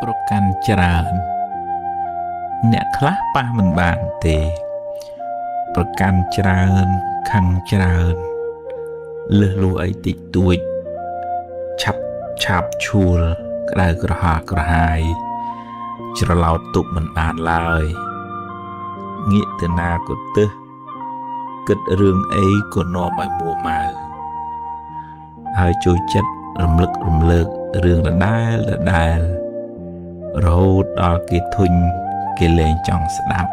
ប្រកាន់ច្រើនអ្នកខ្លះប៉ះមិនបានទេប្រកាន់ច្រើនខឹងច្រើនលឺលួអីតិចតួចឆាប់ឈួលក្តៅក្រហាក្រហាយច្រឡោតទុកមិនបានឡើយងាកទៅណាក៏ទឹះគិតរឿងអីក៏នាំឲ្យមួម៉ៅហើយចូលចិត្តរំលឹករំលើករឿងដដែលរហូតដល់គេធុញគេលែងចង់ស្ដាប់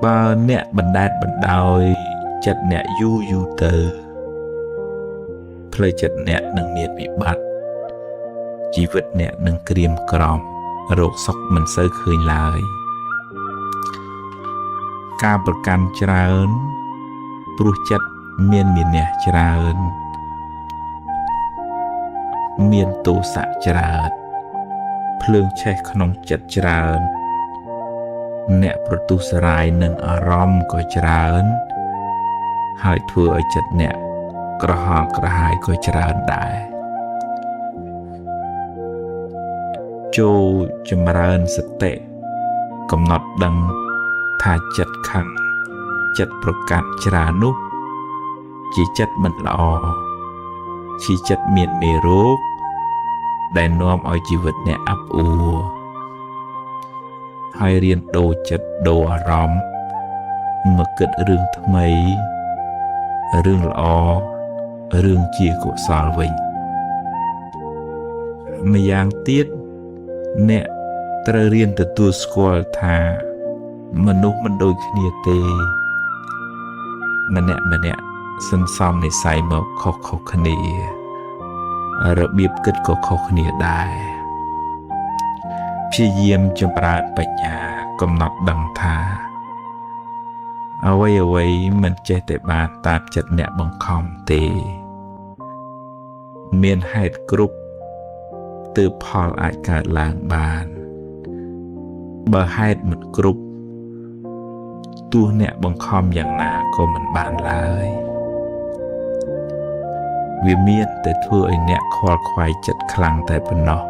បើអ្នកបណ្ដែតបណ្ដោយចិត្តអ្នកយូរទៅផ្លូវចិត្តអ្នកនឹងមានវិបត្តិជីវិតអ្នកនឹងក្រៀមក្រំរោគសុខមិនសូវឃើញឡើយការប្រកាន់ច្រើនព្រោះចិត្តមានមានះច្រើនមានទោសៈច្រើនភ្លើងឆេះក្នុងចិត្តច្រើនអ្នកប្រទុសរាយនឹងអារម្មណ៍ក៏ច្រើនហើយធ្វើឲ្យចិត្តអ្នកក្រហល់ក្រហាយក៏ច្រើនដែរចូលចម្រើនសតិកំណត់ដឹងថាចិត្តខឹងចិត្តប្រកាន់ច្រើននោះជាចិត្តមិនល្អជាចិត្តមានមេរោគដែលនាំឲ្យជីវិតអ្នកអាប់អួរហើយរៀនដូរចិត្តដូរអារម្មណ៍មកគិតរឿងថ្មីរឿងល្អរឿងជាកុសលវិញម្យ៉ាងទៀតអ្នកត្រូវរៀនទទួលស្គាល់ថាមនុស្សមិនដូចគ្នាទេម្នាក់សន្សំនិស្ស័យមកខុសគ្នារបៀបគិតក៏ខុសគ្នាដែរព្យាយាមចម្រើនបញ្ញាកំណត់ដឹងថាអ្វីមិនចេះតែបានតាមចិត្តអ្នកបង្ខំទេមានហេតុគ្រប់ទើបផលអាចកើតឡើងបានបើហេតុមិនគ្រប់ទោះអ្នកបង្ខំយ៉ាងណាក៏មិនបានឡើយវាមានតែធ្វើឲ្យអ្នកខ្វល់ខ្វាយចិត្តខ្លាំងតែប៉ុណ្ណោះ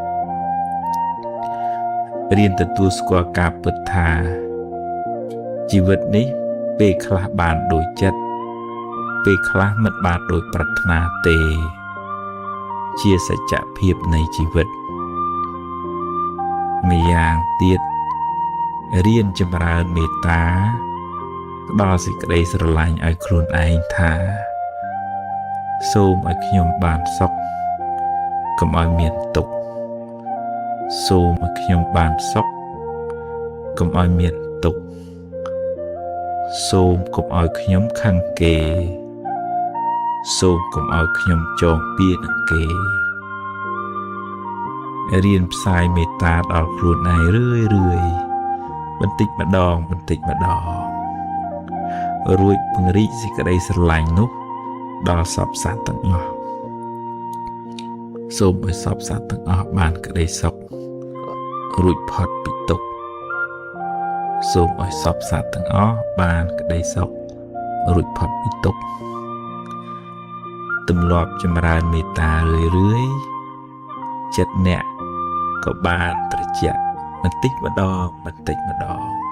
រៀនទទួលស្គាល់ការពិតថាជីវិតនេះពេលខ្លះបានដូចចិត្តពេលខ្លះមិនបានដូចប្រាថ្នាទេជាសច្ចភាពនៃជីវិតម្យ៉ាងទៀតរៀនចម្រើនមេត្តាផ្ដល់សេចក្តីស្រឡាញ់ឲ្យខ្លួនឯងថាសូមឲ្យខ្ញុំបានសុខកុំឲ្យមានទុក្ខសូមឲ្យខ្ញុំបានសុខកុំឲ្យមានទុក្ខសូមកុំឲ្យខ្ញុំខឹងគេសូមកុំឲ្យខ្ញុំចងពៀនឹងគេរៀនផ្សាយមេត្តាដល់ខ្លួនឯងរឿយបន្តិចម្ដងរួចពង្រីកសេចក្តីស្រឡាញ់នោះដល់សពសត្វទាំងអស់សូមឲ្យសពសត្វទាំងអស់បានក្តីសុខរួចផុតពីទុក្ខសូមឲ្យសពសត្វទាំងអស់បានក្តីសុខរួចផុតពីទុក្ខទម្លាប់ចម្រើនមេត្តារឿយចិត្តអ្នកក៏បានត្រជាក់បន្តិចម្ដង